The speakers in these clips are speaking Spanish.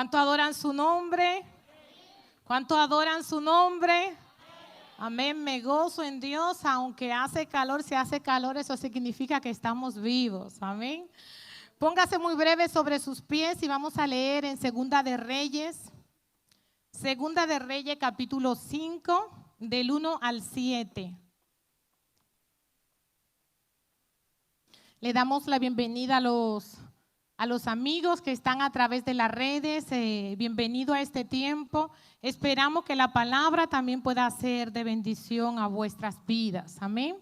¿Cuánto adoran su nombre? ¿Cuánto adoran su nombre? Amén, me gozo en Dios, aunque hace calor, si hace calor, eso significa que estamos vivos, amén. Póngase muy breve sobre sus pies y vamos a leer en Segunda de Reyes capítulo 5, del 1 al 7. Le damos la bienvenida a los amigos que están a través de las redes. Bienvenido a este tiempo. Esperamos que la palabra también pueda ser de bendición a vuestras vidas. Amén.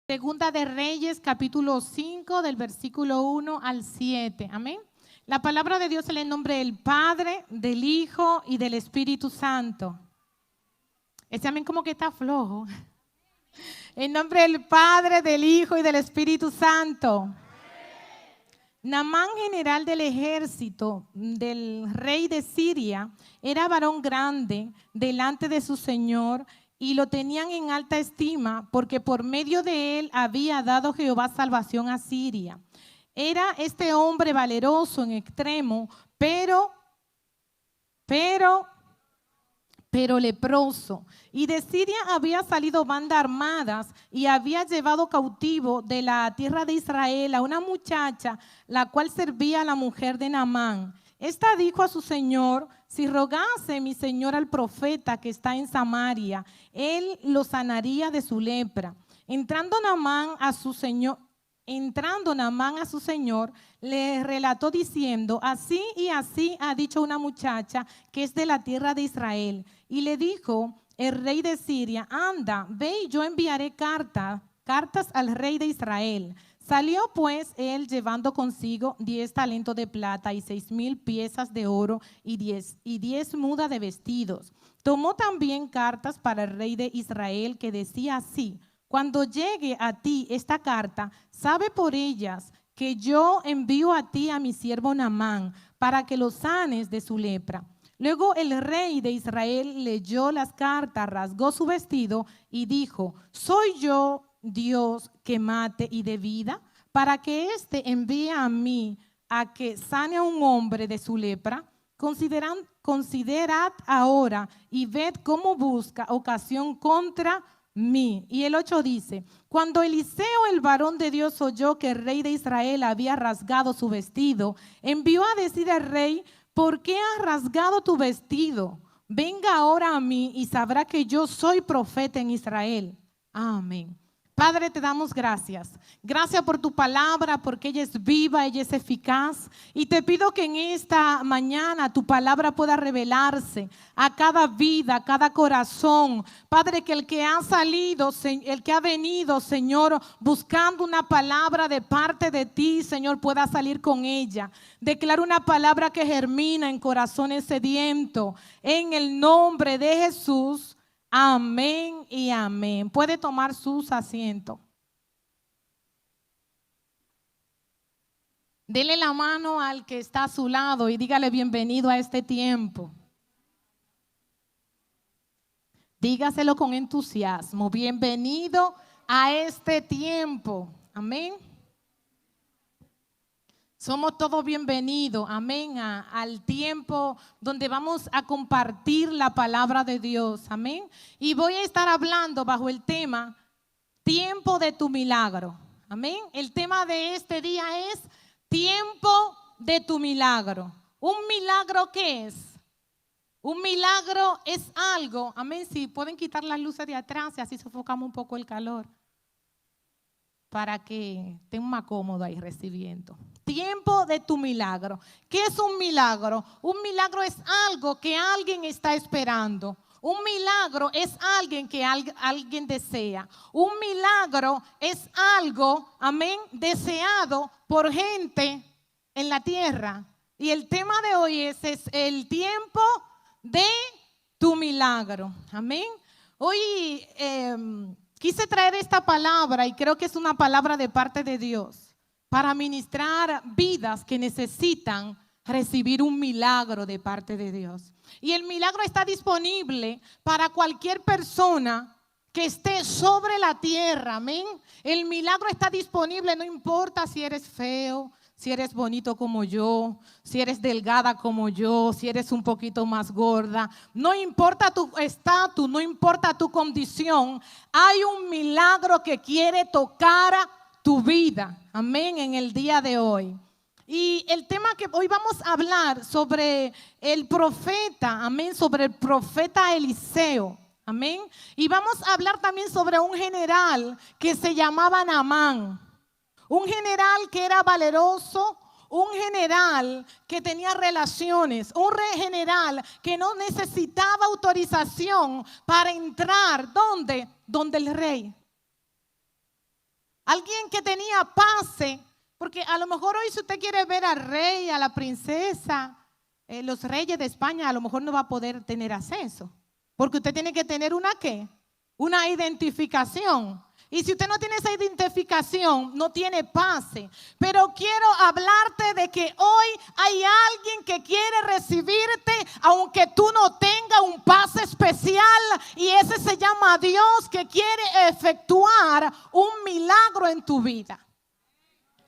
Segunda de Reyes, capítulo 5, del versículo 1 al 7. Amén. La palabra de Dios en el nombre del Padre, del Hijo y del Espíritu Santo. Ese amén como que está flojo. En nombre del Padre, del Hijo y del Espíritu Santo. Naamán, general del ejército del rey de Siria, era varón grande delante de su señor y lo tenían en alta estima porque por medio de él había dado Jehová salvación a Siria. Era este hombre valeroso en extremo, pero leproso. Y de Siria había salido bandas armadas y había llevado cautivo de la tierra de Israel a una muchacha, la cual servía a la mujer de Naamán. Esta dijo a su señor: si rogase mi señor al profeta que está en Samaria, él lo sanaría de su lepra. Entrando Naamán a su señor, le relató diciendo: así y así ha dicho una muchacha que es de la tierra de Israel. Y le dijo el rey de Siria: anda, ve y yo enviaré cartas al rey de Israel. Salió pues él llevando consigo 10 talentos de plata y 6,000 piezas de oro y 10 mudas de vestidos. Tomó también cartas para el rey de Israel que decía así: cuando llegue a ti esta carta, sabe por ellas que yo envío a ti a mi siervo Naamán para que lo sanes de su lepra. Luego el rey de Israel leyó las cartas, rasgó su vestido y dijo: ¿soy yo Dios que mate y dé vida? Para que éste envíe a mí a que sane a un hombre de su lepra. Considerad ahora y ved cómo busca ocasión contra mí. Y el 8 dice: cuando Eliseo, el varón de Dios, oyó que el rey de Israel había rasgado su vestido, envió a decir al rey: ¿por qué has rasgado tu vestido? Venga ahora a mí y sabrá que yo soy profeta en Israel. Amén. Padre, te damos gracias. Gracias por tu palabra, porque ella es viva, ella es eficaz. Y te pido que en esta mañana tu palabra pueda revelarse a cada vida, a cada corazón. Padre, que el que ha salido, el que ha venido, Señor, buscando una palabra de parte de ti, Señor, pueda salir con ella. Declaro una palabra que germina en corazones sedientos. En el nombre de Jesús. Amén y amén. Puede tomar sus asientos. Dele la mano al que está a su lado y dígale: bienvenido a este tiempo. Dígaselo con entusiasmo: bienvenido a este tiempo. Amén. Somos todos bienvenidos, amén, al tiempo donde vamos a compartir la palabra de Dios, amén. Y voy a estar hablando bajo el tema tiempo de tu milagro, amén. El tema de este día es tiempo de tu milagro. ¿Un milagro qué es? Un milagro es algo, amén. Si pueden quitar las luces de atrás y así sofocamos un poco el calor, para que estén más cómodos ahí recibiendo. Tiempo de tu milagro. ¿Qué es un milagro? Un milagro es algo que alguien está esperando. Un milagro es alguien que alguien desea. Un milagro es algo, amén, deseado por gente en la tierra. Y el tema de hoy es el tiempo de tu milagro. Amén. Hoy quise traer esta palabra y creo que es una palabra de parte de Dios para ministrar vidas que necesitan recibir un milagro de parte de Dios. Y el milagro está disponible para cualquier persona que esté sobre la tierra, amén. El milagro está disponible, no importa si eres feo, si eres bonito como yo, si eres delgada como yo, si eres un poquito más gorda. No importa tu estatus, no importa tu condición. Hay un milagro que quiere tocar tu vida. Amén, en el día de hoy. Y el tema que hoy vamos a hablar sobre el profeta, amén, sobre el profeta Eliseo. Amén. Y vamos a hablar también sobre un general que se llamaba Naamán. Un general que era valeroso, un general que tenía relaciones, un general que no necesitaba autorización para entrar. ¿Dónde? Donde el rey. Alguien que tenía pase, porque a lo mejor hoy si usted quiere ver al rey, a la princesa, los reyes de España a lo mejor no va a poder tener acceso. Porque usted tiene que tener una ¿qué? Una identificación. Y si usted no tiene esa identificación, no tiene pase. Pero quiero hablarte de que hoy hay alguien que quiere recibirte, aunque tú no tengas un pase especial. Y ese se llama Dios, que quiere efectuar un milagro en tu vida.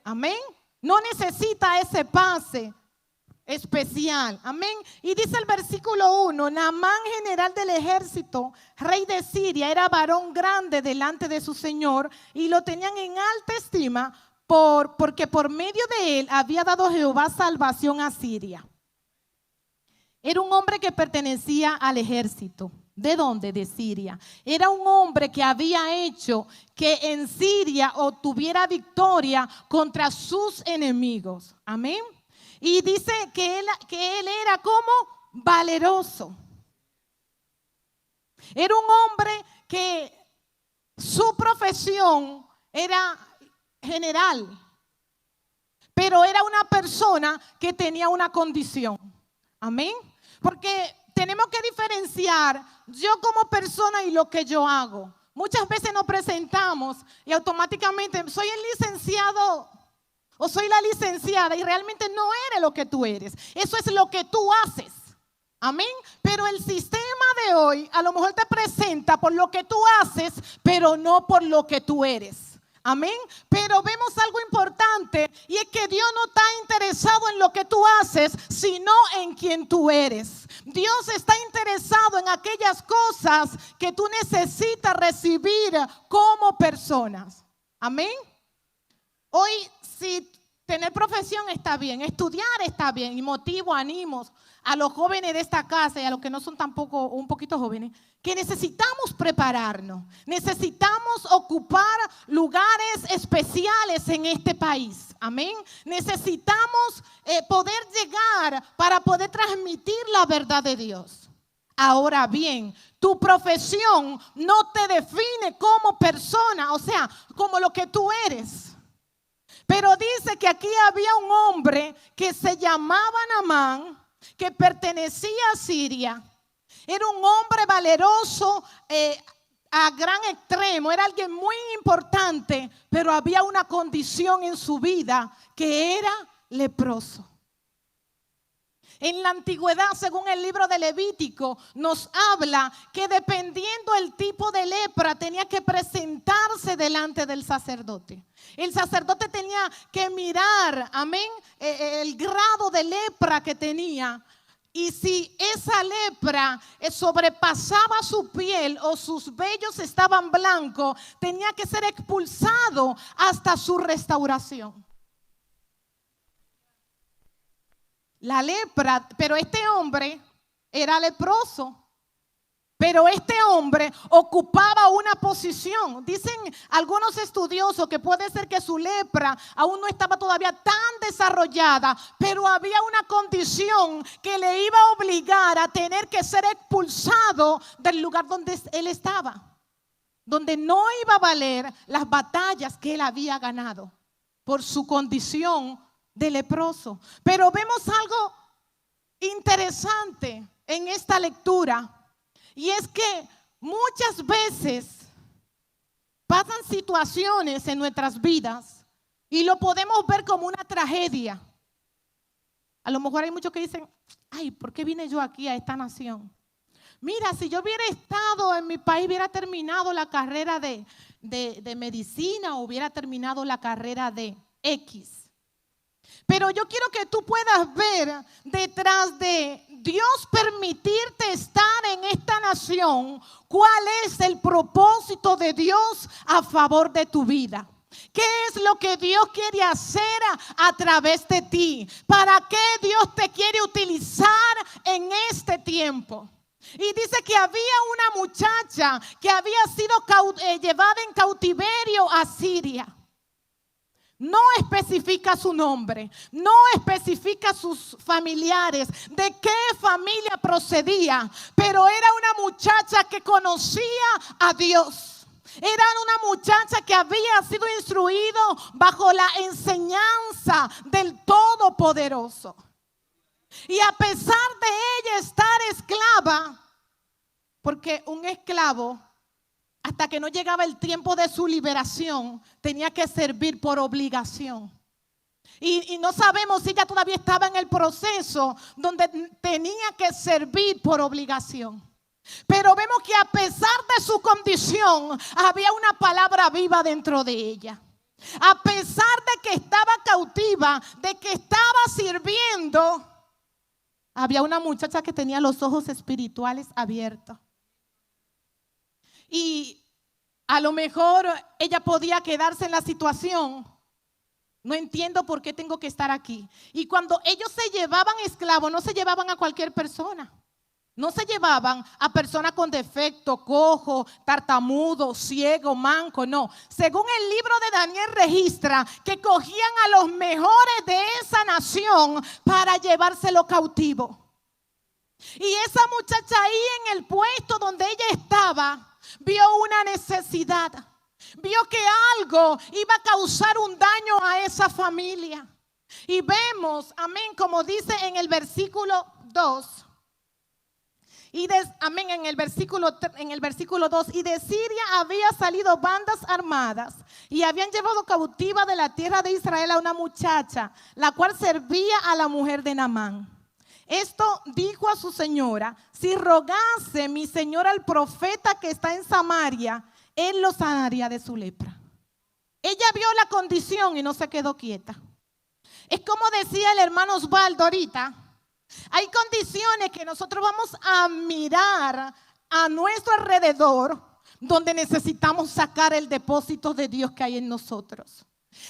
Amén. No necesita ese pase especial. Amén. Y dice el versículo 1, Naamán, general del ejército, rey de Siria, era varón grande delante de su señor y lo tenían en alta estima porque por medio de él había dado Jehová salvación a Siria. Era un hombre que pertenecía al ejército. ¿De dónde? De Siria. Era un hombre que había hecho que en Siria obtuviera victoria contra sus enemigos. Amén. Y dice que él era como valeroso. Era un hombre que su profesión era general, pero era una persona que tenía una condición. Amén. Porque tenemos que diferenciar yo como persona y lo que yo hago. Muchas veces nos presentamos y automáticamente soy el licenciado o soy la licenciada y realmente no eres lo que tú eres. Eso es lo que tú haces. Amén. Pero el sistema de hoy a lo mejor te presenta por lo que tú haces, pero no por lo que tú eres. Amén. Pero vemos algo importante y es que Dios no está interesado en lo que tú haces, sino en quien tú eres. Dios está interesado en aquellas cosas que tú necesitas recibir como personas. Amén. Hoy si tener profesión está bien, estudiar está bien y motivo, ánimos a los jóvenes de esta casa y a los que no son tampoco un poquito jóvenes, que necesitamos prepararnos, necesitamos ocupar lugares especiales en este país. Amén. Necesitamos poder llegar para poder transmitir la verdad de Dios. Ahora bien, tu profesión no te define como persona, o sea, como lo que tú eres. Pero dice que aquí había un hombre que se llamaba Naamán, que pertenecía a Siria. Era un hombre valeroso a gran extremo, era alguien muy importante, pero había una condición en su vida que era leproso. En la antigüedad, según el libro de Levítico, nos habla que dependiendo del tipo de lepra tenía que presentarse delante del sacerdote. El sacerdote tenía que mirar, amén, el grado de lepra que tenía. Y si esa lepra sobrepasaba su piel o sus vellos estaban blancos, tenía que ser expulsado hasta su restauración. La lepra, pero este hombre era leproso. Pero este hombre ocupaba una posición. Dicen algunos estudiosos que puede ser que su lepra aún no estaba todavía tan desarrollada, pero había una condición que le iba a obligar a tener que ser expulsado del lugar donde él estaba, donde no iba a valer las batallas que él había ganado por su condición de leproso. Pero vemos algo interesante en esta lectura. Y es que muchas veces pasan situaciones en nuestras vidas y lo podemos ver como una tragedia. A lo mejor hay muchos que dicen, ay, ¿por qué vine yo aquí a esta nación? Mira, si yo hubiera estado en mi país, hubiera terminado la carrera de medicina o hubiera terminado la carrera de X. Pero yo quiero que tú puedas ver detrás de Dios permitirte estar en esta nación, cuál es el propósito de Dios a favor de tu vida. ¿Qué es lo que Dios quiere hacer a través de ti? ¿Para qué Dios te quiere utilizar en este tiempo? Y dice que había una muchacha que había sido llevada en cautiverio a Siria. No especifica su nombre, no especifica sus familiares, de qué familia procedía, pero era una muchacha que conocía a Dios. Era una muchacha que había sido instruido bajo la enseñanza del Todopoderoso. Y a pesar de ella estar esclava, porque un esclavo, hasta que no llegaba el tiempo de su liberación, tenía que servir por obligación. Y no sabemos si ella todavía estaba en el proceso donde tenía que servir por obligación. Pero vemos que a pesar de su condición, había una palabra viva dentro de ella. A pesar de que estaba cautiva, de que estaba sirviendo, había una muchacha que tenía los ojos espirituales abiertos. Y a lo mejor ella podía quedarse en la situación. No entiendo por qué tengo que estar aquí. Y cuando ellos se llevaban esclavos, no se llevaban a cualquier persona. No se llevaban a personas con defecto, cojo, tartamudo, ciego, manco, no. Según el libro de Daniel registra que cogían a los mejores de esa nación para llevárselo cautivo. Y esa muchacha ahí en el puesto donde ella estaba, vio una necesidad, vio que algo iba a causar un daño a esa familia. Y vemos, amén, como dice en el versículo 2. Amén, en el versículo 2, y de Siria había salido bandas armadas y habían llevado cautiva de la tierra de Israel a una muchacha, la cual servía a la mujer de Naamán. Esto dijo a su señora: si rogase mi señora al profeta que está en Samaria, él lo sanaría de su lepra. Ella vio la condición y no se quedó quieta. Es como decía el hermano Osvaldo ahorita: hay condiciones que nosotros vamos a mirar a nuestro alrededor donde necesitamos sacar el depósito de Dios que hay en nosotros.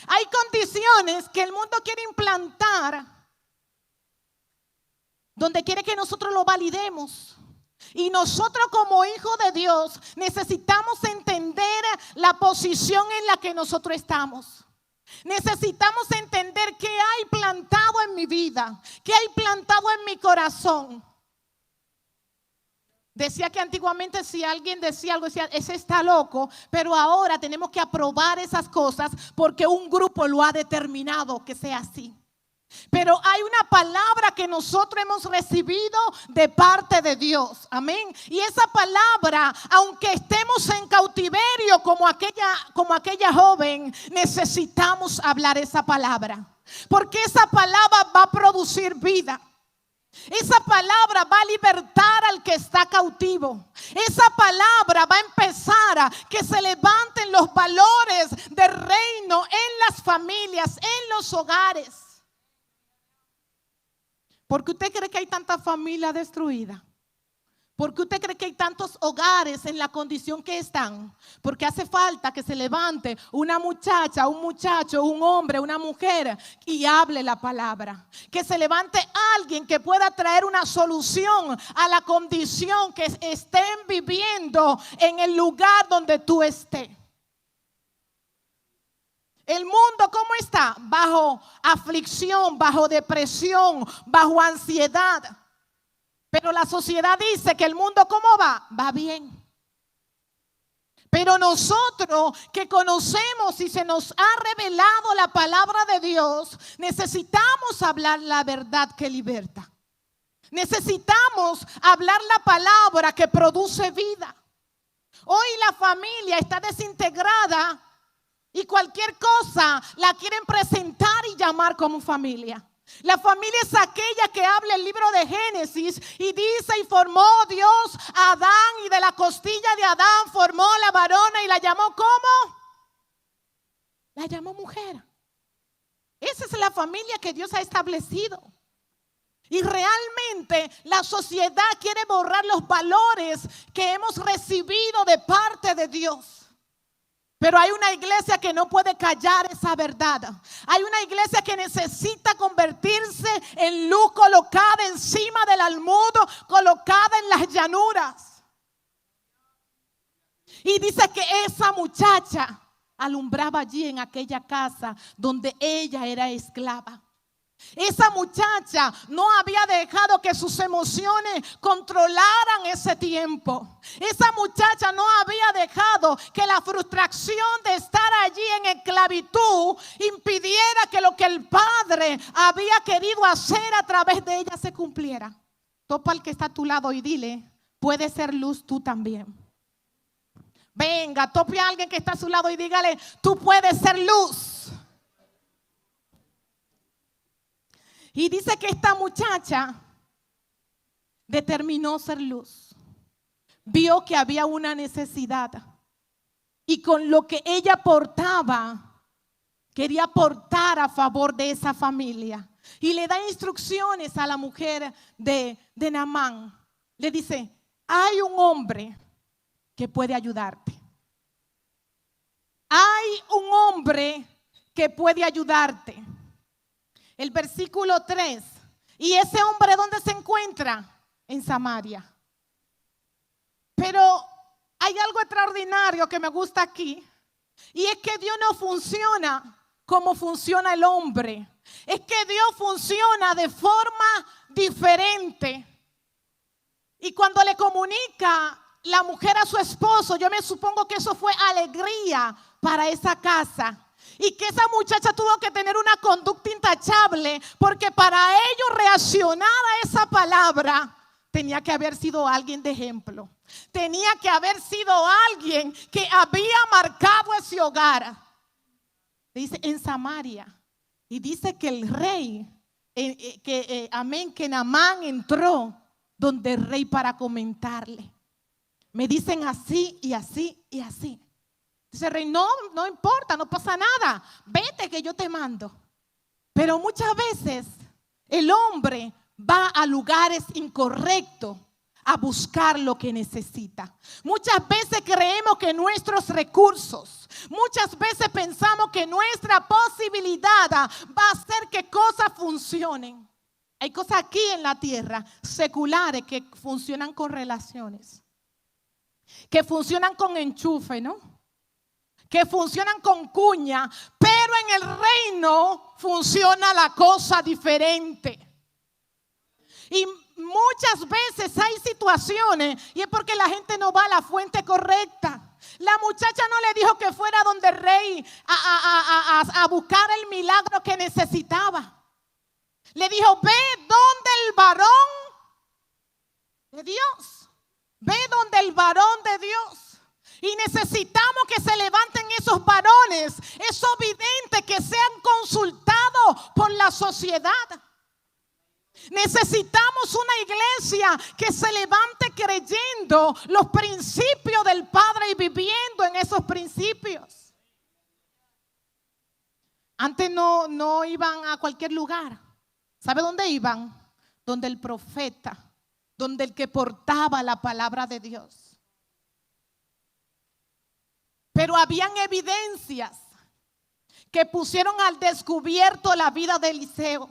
Hay condiciones que el mundo quiere implantar donde quiere que nosotros lo validemos. Y nosotros como hijos de Dios necesitamos entender la posición en la que nosotros estamos. Necesitamos entender qué hay plantado en mi vida, qué hay plantado en mi corazón. Decía que antiguamente si alguien decía algo, decía, ese está loco, pero ahora tenemos que aprobar esas cosas porque un grupo lo ha determinado que sea así. Pero hay una palabra que nosotros hemos recibido de parte de Dios, amén. Y esa palabra, aunque estemos en cautiverio como aquella joven, necesitamos hablar esa palabra, porque esa palabra va a producir vida. Esa palabra va a libertar al que está cautivo. Esa palabra va a empezar a que se levanten los valores del reino en las familias, en los hogares. ¿Por qué usted cree que hay tanta familia destruida? ¿Por qué usted cree que hay tantos hogares en la condición que están? Porque hace falta que se levante una muchacha, un muchacho, un hombre, una mujer y hable la palabra. Que se levante alguien que pueda traer una solución a la condición que estén viviendo en el lugar donde tú estés. El mundo, ¿cómo está? Bajo aflicción, bajo depresión, bajo ansiedad. Pero la sociedad dice que el mundo, ¿cómo va? Va bien. Pero nosotros que conocemos y se nos ha revelado la palabra de Dios, necesitamos hablar la verdad que liberta. Necesitamos hablar la palabra que produce vida. Hoy la familia está desintegrada y cualquier cosa la quieren presentar y llamar como familia. La familia es aquella que habla el libro de Génesis y dice: y formó Dios a Adán y de la costilla de Adán formó la varona y la llamó ¿cómo? La llamó mujer. Esa es la familia que Dios ha establecido. Y realmente la sociedad quiere borrar los valores que hemos recibido de parte de Dios. Pero hay una iglesia que no puede callar esa verdad. Hay una iglesia que necesita convertirse en luz colocada encima del almudo, colocada en las llanuras. Y dice que esa muchacha alumbraba allí en aquella casa donde ella era esclava. Esa muchacha no había dejado que sus emociones controlaran ese tiempo. Esa muchacha no había dejado que la frustración de estar allí en esclavitud impidiera que lo que el Padre había querido hacer a través de ella se cumpliera. Topa al que está a tu lado y dile: puedes ser luz tú también. Venga, tope a alguien que está a su lado y dígale: tú puedes ser luz. Y dice que esta muchacha determinó ser luz. Vio que había una necesidad. Y con lo que ella aportaba, quería aportar a favor de esa familia. Y le da instrucciones a la mujer de Naamán. Le dice: hay un hombre que puede ayudarte. Hay un hombre que puede ayudarte. El versículo 3. ¿Y ese hombre dónde se encuentra? En Samaria. Pero hay algo extraordinario que me gusta aquí. Y es que Dios no funciona como funciona el hombre. Es que Dios funciona de forma diferente. Y cuando le comunica la mujer a su esposo, yo me supongo que eso fue alegría para esa casa. Y que esa muchacha tuvo que tener una conducta intachable, porque para ellos reaccionar a esa palabra tenía que haber sido alguien de ejemplo. Tenía que haber sido alguien que había marcado ese hogar. Dice en Samaria. Y dice que el rey, que Naamán entró donde el rey para comentarle. Me dicen así y así y así. Dice el rey: no importa, no pasa nada, vete que yo te mando. Pero muchas veces el hombre va a lugares incorrectos a buscar lo que necesita. Muchas veces creemos que nuestros recursos, muchas veces pensamos que nuestra posibilidad va a hacer que cosas funcionen. Hay cosas aquí en la tierra seculares que funcionan con relaciones, que funcionan con enchufe, ¿no? Que funcionan con cuña, pero en el reino funciona la cosa diferente. Y muchas veces hay situaciones y es porque la gente no va a la fuente correcta. La muchacha no le dijo que fuera donde el rey a buscar el milagro que necesitaba. Le dijo: ve donde el varón de Dios. Ve donde el varón de Dios. Y necesitamos que se levanten esos varones, esos videntes que sean consultados por la sociedad. Necesitamos una iglesia que se levante creyendo los principios del Padre y viviendo en esos principios. Antes no iban a cualquier lugar. ¿Sabe dónde iban? Donde el profeta, donde el que portaba la palabra de Dios. Pero habían evidencias que pusieron al descubierto la vida de Eliseo.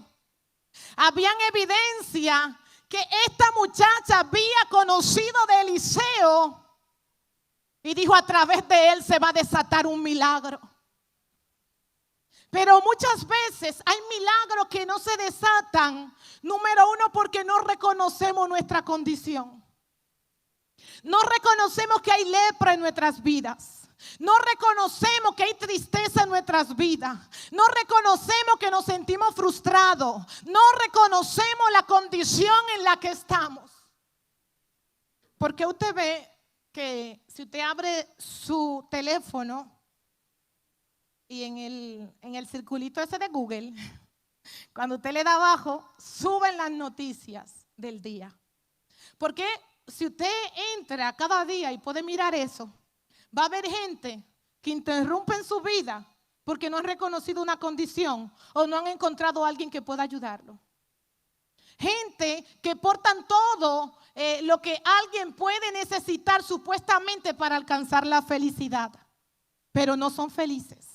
Habían evidencia que esta muchacha había conocido de Eliseo y dijo: a través de él se va a desatar un milagro. Pero muchas veces hay milagros que no se desatan. Número uno, porque no reconocemos nuestra condición. No reconocemos que hay lepra en nuestras vidas. No reconocemos que hay tristeza en nuestras vidas. No reconocemos que nos sentimos frustrados. No reconocemos la condición en la que estamos. Porque usted ve que si usted abre su teléfono y en el circulito ese de Google, cuando usted le da abajo, suben las noticias del día. Porque si usted entra cada día y puede mirar eso, va a haber gente que interrumpe en su vida porque no han reconocido una condición o no han encontrado a alguien que pueda ayudarlo. Gente que portan todo lo que alguien puede necesitar supuestamente para alcanzar la felicidad, pero no son felices.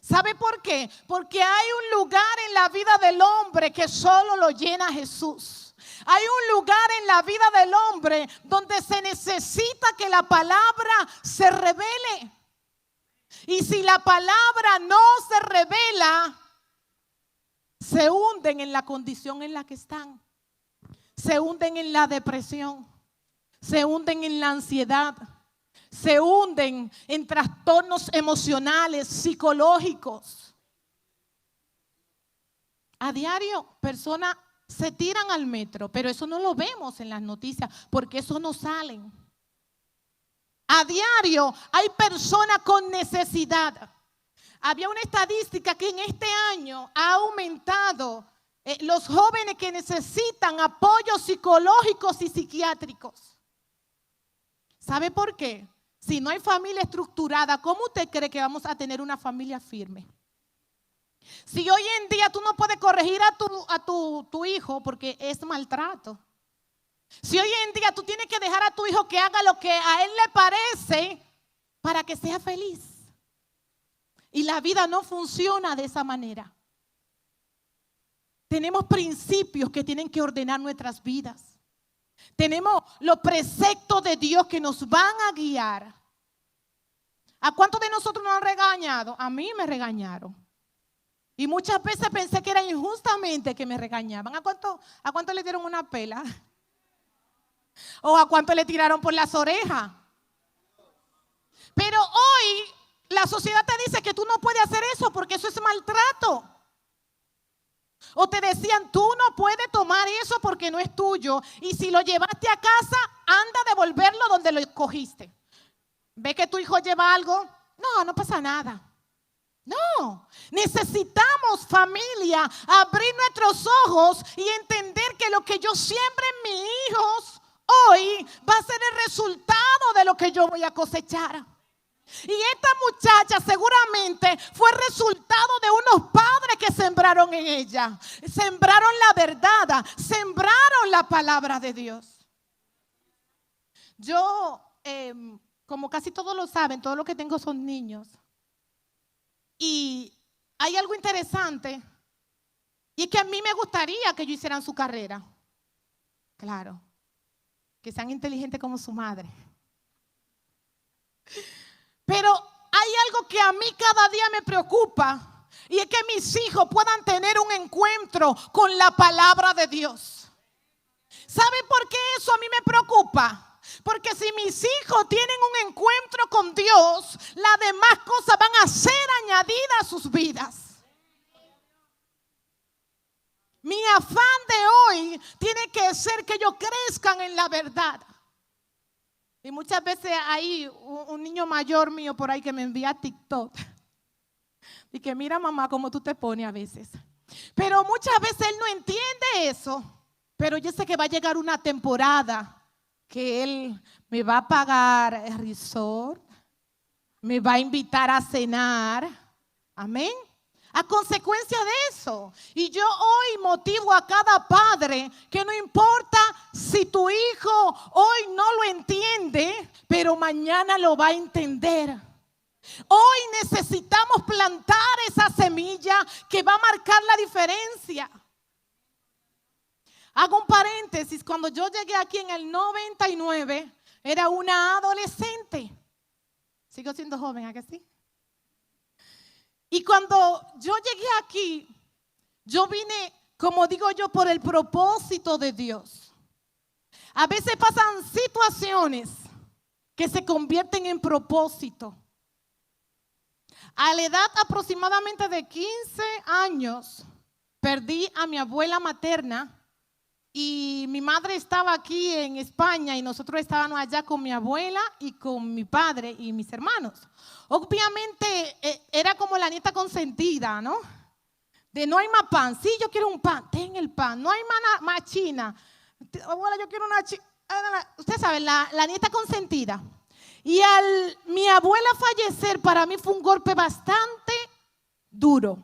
¿Sabe por qué? Porque hay un lugar en la vida del hombre que solo lo llena Jesús. Hay un lugar en la vida del hombre donde se necesita que la palabra se revele. Y si la palabra no se revela, se hunden en la condición en la que están. Se hunden en la depresión. Se hunden en la ansiedad. Se hunden en trastornos emocionales, psicológicos. A diario, personas se tiran al metro, pero eso no lo vemos en las noticias porque eso no salen. A diario hay personas con necesidad. Había una estadística que en este año ha aumentado los jóvenes que necesitan apoyos psicológicos y psiquiátricos. ¿Sabe por qué? Si no hay familia estructurada, ¿cómo usted cree que vamos a tener una familia firme? Si hoy en día tú no puedes corregir a tu hijo porque es maltrato. Si hoy en día tú tienes que dejar a tu hijo que haga lo que a él le parece para que sea feliz. Y la vida no funciona de esa manera. Tenemos principios que tienen que ordenar nuestras vidas. Tenemos los preceptos de Dios que nos van a guiar. ¿A cuántos de nosotros nos han regañado? A mí me regañaron. Y muchas veces pensé que era injustamente que me regañaban. ¿A cuánto le dieron una pela? ¿O a cuánto le tiraron por las orejas? Pero hoy la sociedad te dice que tú no puedes hacer eso porque eso es maltrato. O te decían, tú no puedes tomar eso porque no es tuyo. Y si lo llevaste a casa, anda a devolverlo donde lo cogiste. ¿Ve que tu hijo lleva algo? No pasa nada. No, necesitamos, familia, abrir nuestros ojos y entender que lo que yo siembre en mis hijos hoy va a ser el resultado de lo que yo voy a cosechar. Y esta muchacha seguramente fue resultado de unos padres que sembraron en ella. Sembraron la verdad, sembraron la palabra de Dios. Yo, como casi todos lo saben, todo lo que tengo son niños. Y hay algo interesante, y es que a mí me gustaría que ellos hicieran su carrera. Claro, que sean inteligentes como su madre. Pero hay algo que a mí cada día me preocupa, y es que mis hijos puedan tener un encuentro con la palabra de Dios. ¿Saben por qué eso a mí me preocupa? Porque si mis hijos tienen un encuentro con Dios, las demás cosas van a ser añadidas a sus vidas. Mi afán de hoy tiene que ser que ellos crezcan en la verdad. Y muchas veces hay un niño mayor mío por ahí que me envía TikTok. Y que mira, mamá, cómo tú te pones a veces. Pero muchas veces él no entiende eso. Pero yo sé que va a llegar una temporada que él me va a pagar el resort, me va a invitar a cenar. Amén. A consecuencia de eso. Y yo hoy motivo a cada padre que no importa si tu hijo hoy no lo entiende, pero mañana lo va a entender. Hoy necesitamos plantar esa semilla que va a marcar la diferencia. Hago un paréntesis. Cuando yo llegué aquí en el 99, era una adolescente. Sigo siendo joven, ¿a que sí? Y cuando yo llegué aquí, yo vine, como digo yo, por el propósito de Dios. A veces pasan situaciones que se convierten en propósito. A la edad aproximadamente de 15 años, perdí a mi abuela materna y mi madre estaba aquí en España y nosotros estábamos allá con mi abuela y con mi padre y mis hermanos. Obviamente era como la nieta consentida, ¿no? De no hay más pan. Sí, yo quiero un pan. Ten el pan. No hay más china. Abuela, yo quiero una china. Usted sabe, la nieta consentida. Y al mi abuela fallecer, para mí fue un golpe bastante duro,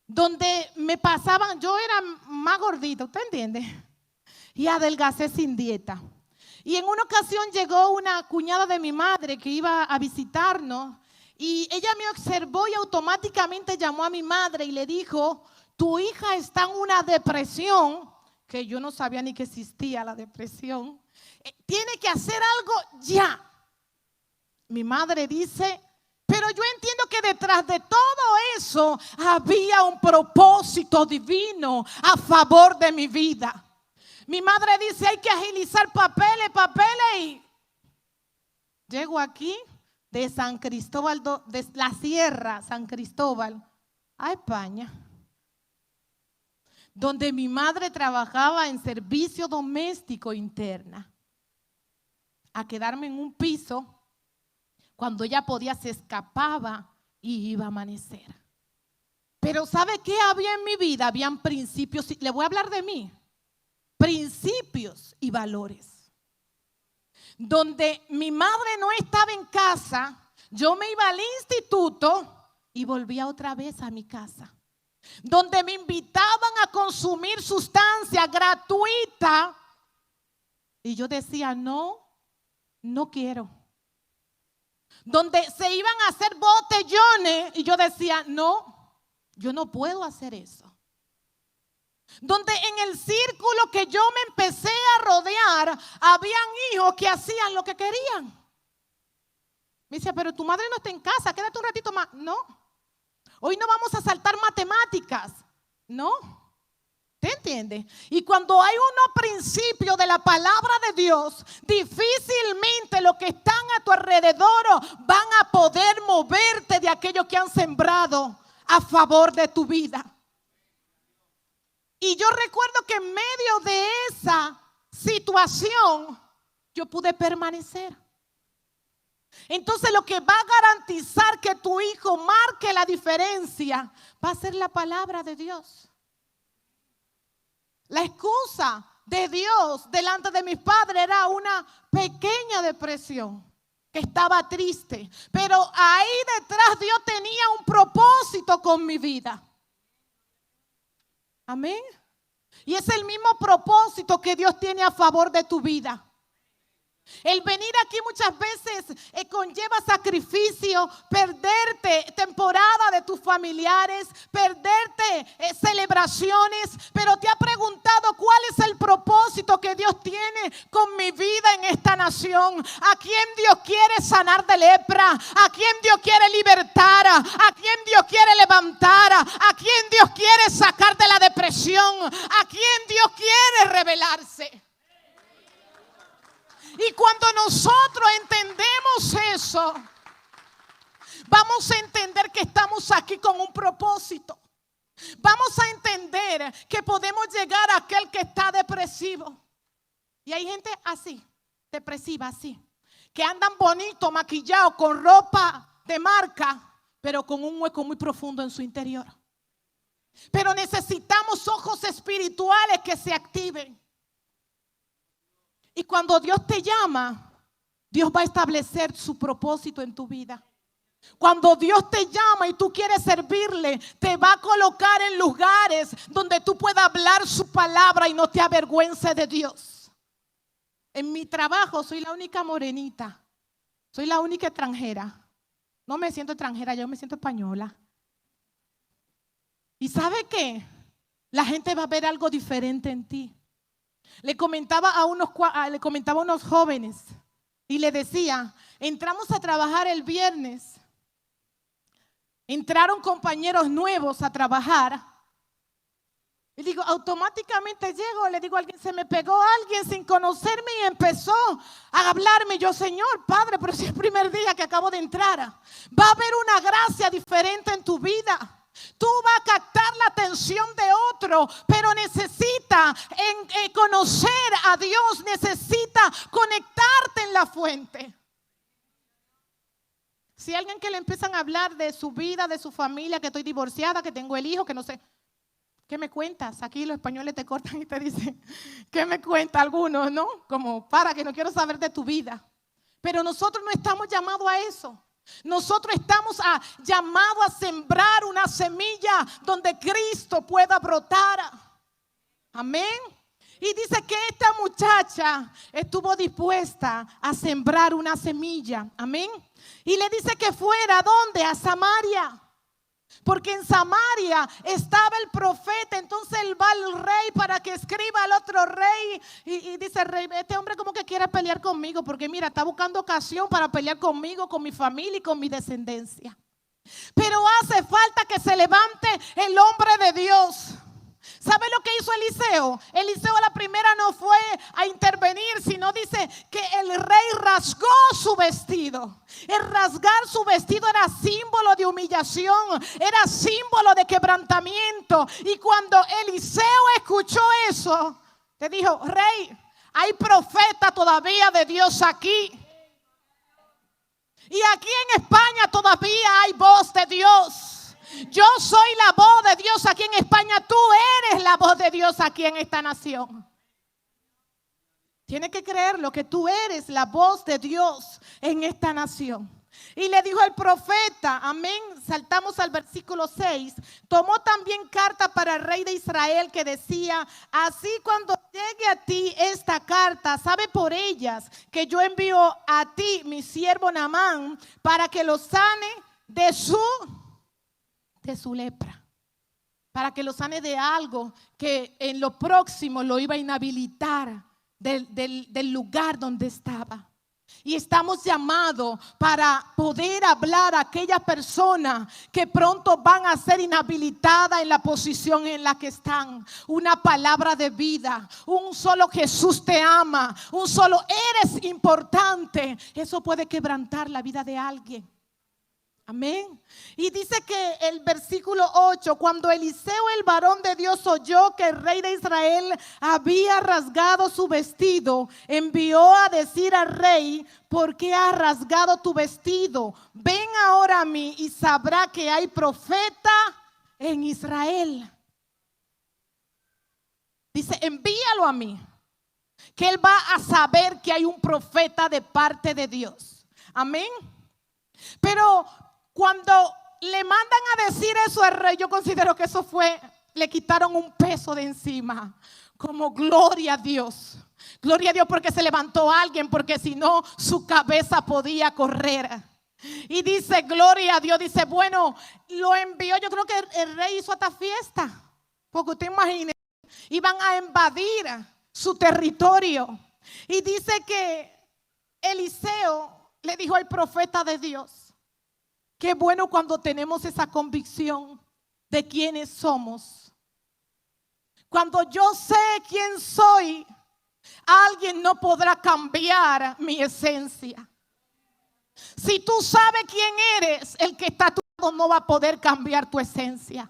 donde me pasaban, yo era más gordita, ¿usted entiende? Y adelgacé sin dieta. Y en una ocasión llegó una cuñada de mi madre que iba a visitarnos y ella me observó y automáticamente llamó a mi madre y le dijo: tu hija está en una depresión, que yo no sabía ni que existía la depresión. Tiene que hacer algo ya. Mi madre dice: pero yo entiendo que detrás de todo eso había un propósito divino a favor de mi vida. Mi madre dice: hay que agilizar papeles y llego aquí de San Cristóbal, de la Sierra San Cristóbal a España, donde mi madre trabajaba en servicio doméstico interna, a quedarme en un piso. Cuando ella podía, se escapaba y iba a amanecer. Pero ¿sabe qué había en mi vida? Habían principios, le voy a hablar de mí, principios y valores. Donde mi madre no estaba en casa, yo me iba al instituto y volvía otra vez a mi casa. Donde me invitaban a consumir sustancia gratuita y yo decía: no quiero. Donde se iban a hacer botellones y yo decía: no, yo no puedo hacer eso. Donde en el círculo que yo me empecé a rodear, habían hijos que hacían lo que querían. Me decía: pero tu madre no está en casa, quédate un ratito más. No, hoy no vamos a saltar matemáticas. No, ¿te entiende? Y cuando hay unos principios de la palabra de Dios, difícilmente los que están a tu alrededor van a poder moverte de aquello que han sembrado a favor de tu vida. Y yo recuerdo que en medio de esa situación yo pude permanecer. Entonces lo que va a garantizar que tu hijo marque la diferencia va a ser la palabra de Dios. La excusa de Dios delante de mis padres era una pequeña depresión, que estaba triste, pero ahí detrás Dios tenía un propósito con mi vida. Amén. Y es el mismo propósito que Dios tiene a favor de tu vida. El venir aquí muchas veces conlleva sacrificio, perderte temporada de tus familiares, perderte celebraciones, pero te ha preguntado cuál es el propósito que Dios tiene con mi vida en esta nación. ¿A quién Dios quiere sanar de lepra? ¿A quién Dios quiere libertar? ¿A quién Dios quiere levantar? ¿A quién Dios quiere sacar de la depresión? ¿A quién Dios quiere revelarse? Y cuando nosotros entendemos eso, vamos a entender que estamos aquí con un propósito. Vamos a entender que podemos llegar a aquel que está depresivo. Y hay gente así, depresiva así, que andan bonito, maquillados, con ropa de marca, pero con un hueco muy profundo en su interior. Pero necesitamos ojos espirituales que se activen. Y cuando Dios te llama, Dios va a establecer su propósito en tu vida. Cuando Dios te llama y tú quieres servirle, te va a colocar en lugares donde tú puedas hablar su palabra y no te avergüences de Dios. En mi trabajo soy la única morenita, soy la única extranjera. No me siento extranjera, yo me siento española. ¿Y sabe qué? La gente va a ver algo diferente en ti. Le comentaba a unos jóvenes y le decía: entramos a trabajar el viernes. Entraron compañeros nuevos a trabajar. Y digo, automáticamente llego, le digo a alguien, se me pegó alguien sin conocerme y empezó a hablarme. Yo: Señor, Padre, pero si es el primer día que acabo de entrar. Va a haber una gracia diferente en tu vida. Tú vas a captar la atención de otro, pero necesita conocer a Dios, necesita conectarte en la fuente. Si hay alguien que le empiezan a hablar de su vida, de su familia, que estoy divorciada, que tengo el hijo, que no sé, ¿qué me cuentas? Aquí los españoles te cortan y te dicen, ¿qué me cuentas? Algunos, ¿no? Como, para, que no quiero saber de tu vida. Pero nosotros no estamos llamados a eso. Nosotros estamos llamados a sembrar una semilla donde Cristo pueda brotar. Amén. Y dice que esta muchacha estuvo dispuesta a sembrar una semilla. Amén. Y le dice que fuera, ¿a dónde? A Samaria. Porque en Samaria estaba el profeta. Entonces él va al rey para que escriba al otro rey. Y dice el rey, este hombre como que quiere pelear conmigo. Porque mira, está buscando ocasión para pelear conmigo, con mi familia y con mi descendencia. Pero hace falta que se levante el hombre de Dios. ¿Sabe lo que hizo Eliseo? Eliseo a la primera no fue a intervenir, sino dice que el rey rasgó su vestido. El rasgar su vestido era símbolo de humillación, era símbolo de quebrantamiento. Y cuando Eliseo escuchó eso, le dijo, rey, hay profeta todavía de Dios aquí. Y aquí en España todavía hay voz de Dios. Yo soy la voz de Dios aquí en España. Tú eres la voz de Dios aquí en esta nación. Tienes que creerlo, que tú eres la voz de Dios en esta nación. Y le dijo el profeta, amén, saltamos al versículo 6. Tomó también carta para el rey de Israel que decía, así cuando llegue a ti esta carta, sabe por ellas que yo envío a ti mi siervo Naamán para que lo sane de su lepra, para que lo sane de algo que en lo próximo lo iba a inhabilitar del lugar donde estaba. Y estamos llamados para poder hablar a aquellas personas que pronto van a ser inhabilitadas en la posición en la que están. Una palabra de vida, un solo Jesús te ama, un solo eres importante. Eso puede quebrantar la vida de alguien. Amén. Y dice que el versículo 8, cuando Eliseo el varón de Dios oyó que el rey de Israel había rasgado su vestido, envió a decir al rey, ¿por qué has rasgado tu vestido? Ven ahora a mí y sabrá que hay profeta en Israel. Dice, envíalo a mí, que él va a saber que hay un profeta de parte de Dios. Amén. Pero cuando le mandan a decir eso al rey, yo considero que eso le quitaron un peso de encima. Como gloria a Dios. Gloria a Dios porque se levantó alguien, porque si no su cabeza podía correr. Y dice, gloria a Dios, dice, bueno, lo envió. Yo creo que el rey hizo esta fiesta. Porque usted imagine, iban a invadir su territorio. Y dice que Eliseo le dijo al profeta de Dios, qué bueno cuando tenemos esa convicción de quiénes somos. Cuando yo sé quién soy, alguien no podrá cambiar mi esencia. Si tú sabes quién eres, el que está a tu lado no va a poder cambiar tu esencia.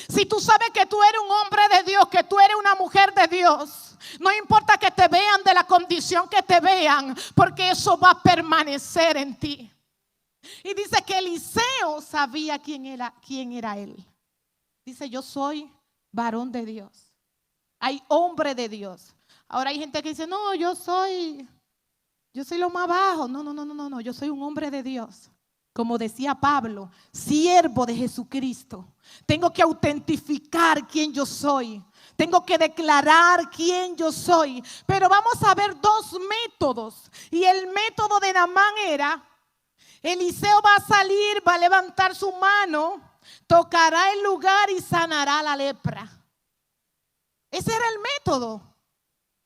Si tú sabes que tú eres un hombre de Dios, que tú eres una mujer de Dios, no importa que te vean de la condición que te vean, porque eso va a permanecer en ti. Y dice que Eliseo sabía quién era él. Dice, yo soy varón de Dios. Hay hombre de Dios. Ahora hay gente que dice, no, yo soy lo más bajo. No, yo soy un hombre de Dios. Como decía Pablo, siervo de Jesucristo. Tengo que autentificar quién yo soy. Tengo que declarar quién yo soy. Pero vamos a ver dos métodos. Y el método de Naamán era, Eliseo va a salir, va a levantar su mano, tocará el lugar y sanará la lepra. Ese era el método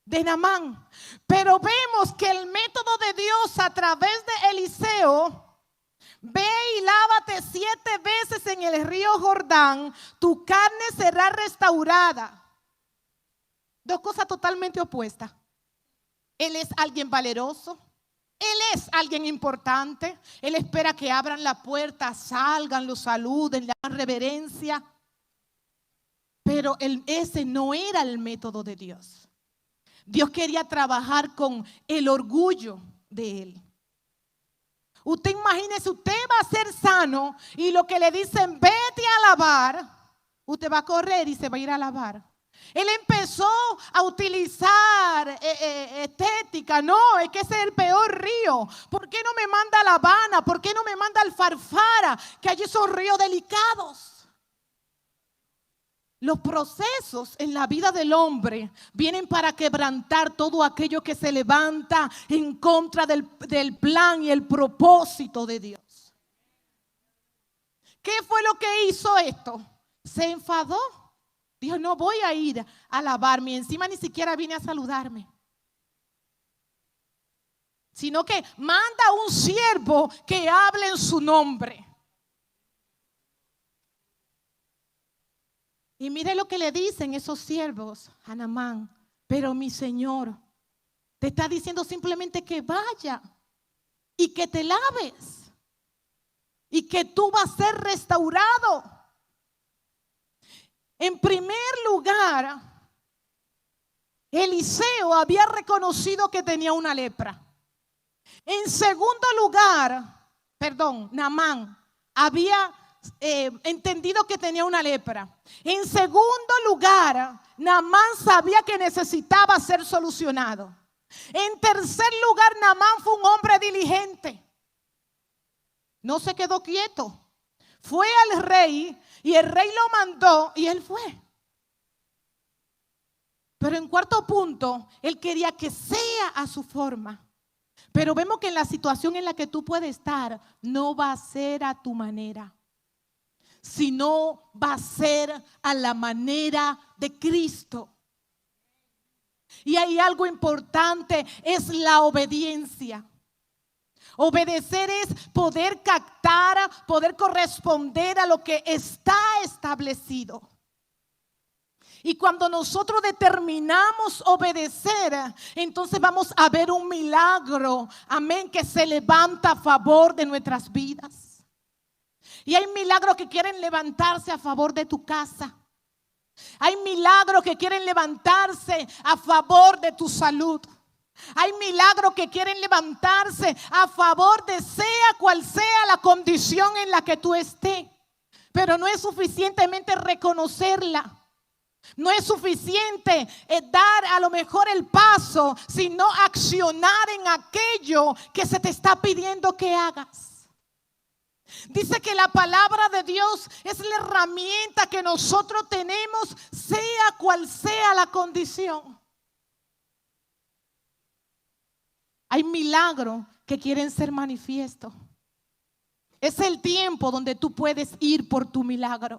de Naamán. Pero vemos que el método de Dios a través de Eliseo, ve y lávate 7 veces en el río Jordán, tu carne será restaurada. Dos cosas totalmente opuestas. Él es alguien valeroso. Él es alguien importante. Él espera que abran la puerta, salgan, lo saluden, le hagan reverencia. Pero ese no era el método de Dios. Dios quería trabajar con el orgullo de él. Usted imagínese, usted va a ser sano y lo que le dicen, vete a lavar, usted va a correr y se va a ir a lavar. Él empezó a utilizar escéptica. No, es que ese es el peor río. ¿Por qué no me manda a La Habana? ¿Por qué no me manda al Farfara? Que allí son ríos delicados. Los procesos en la vida del hombre vienen para quebrantar todo aquello que se levanta en contra del plan y el propósito de Dios. ¿Qué fue lo que hizo esto? Se enfadó. Dijo, no voy a ir a alabarme. Encima ni siquiera vine a saludarme. Sino que manda a un siervo que hable en su nombre. Y mire lo que le dicen esos siervos a Naamán. Pero mi Señor te está diciendo simplemente que vaya y que te laves y que tú vas a ser restaurado. En primer lugar, Eliseo había reconocido que tenía una lepra. En segundo lugar, Naamán había entendido que tenía una lepra. En segundo lugar, Naamán sabía que necesitaba ser solucionado. En tercer lugar, Naamán fue un hombre diligente. No se quedó quieto. Fue al rey y el rey lo mandó y él fue. Pero en cuarto punto, él quería que sea a su forma. Pero vemos que en la situación en la que tú puedes estar, no va a ser a tu manera, sino va a ser a la manera de Cristo. Y hay algo importante, es la obediencia. Obedecer es poder captar, poder corresponder a lo que está establecido. Y cuando nosotros determinamos obedecer, entonces vamos a ver un milagro, amén, que se levanta a favor de nuestras vidas. Y hay milagros que quieren levantarse a favor de tu casa. Hay milagros que quieren levantarse a favor de tu salud. Hay milagros que quieren levantarse a favor de sea cual sea la condición en la que tú estés. Pero no es suficientemente reconocerla. No es suficiente dar a lo mejor el paso, sino accionar en aquello que se te está pidiendo que hagas. Dice que la palabra de Dios es la herramienta que nosotros tenemos, sea cual sea la condición. Hay milagros que quieren ser manifiestos. Es el tiempo donde tú puedes ir por tu milagro.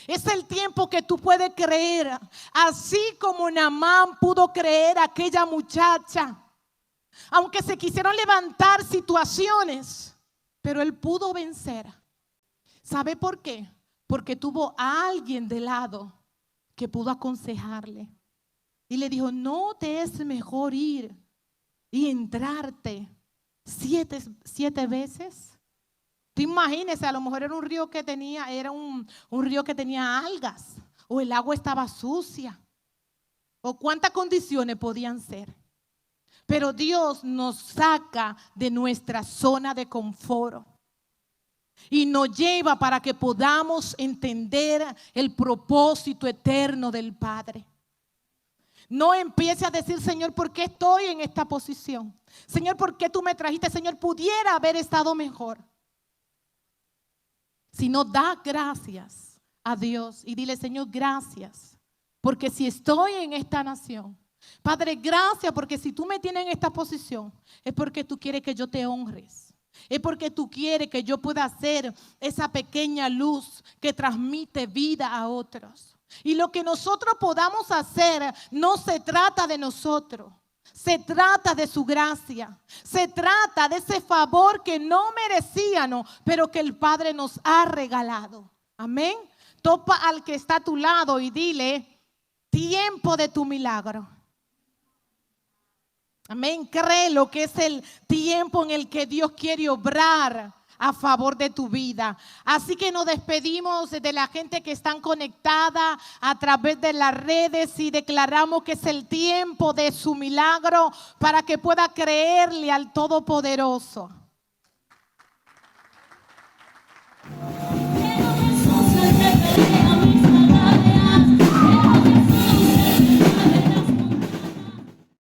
Es el tiempo que tú puedes creer, así como Naamán pudo creer a aquella muchacha. Aunque se quisieron levantar situaciones, pero él pudo vencer. ¿Sabe por qué? Porque tuvo a alguien de lado que pudo aconsejarle. Y le dijo, ¿no te es mejor ir y entrarte siete veces? Tú imagínese, a lo mejor era un río que tenía, río que tenía algas, o el agua estaba sucia, o cuántas condiciones podían ser. Pero Dios nos saca de nuestra zona de confort y nos lleva para que podamos entender el propósito eterno del Padre. No empiece a decir, Señor, ¿por qué estoy en esta posición? Señor, ¿por qué tú me trajiste? Señor, pudiera haber estado mejor. Sino da gracias a Dios y dile, Señor, gracias, porque si estoy en esta nación, Padre, gracias, porque si tú me tienes en esta posición, es porque tú quieres que yo te honres. Es porque tú quieres que yo pueda ser esa pequeña luz que transmite vida a otros. Y lo que nosotros podamos hacer no se trata de nosotros. Se trata de su gracia, se trata de ese favor que no merecíamos, pero que el Padre nos ha regalado. Amén. Topa al que está a tu lado y dile, tiempo de tu milagro. Amén. Cree lo que es el tiempo en el que Dios quiere obrar a favor de tu vida. Así que nos despedimos de la gente que están conectada a través de las redes y declaramos que es el tiempo de su milagro para que pueda creerle al Todopoderoso.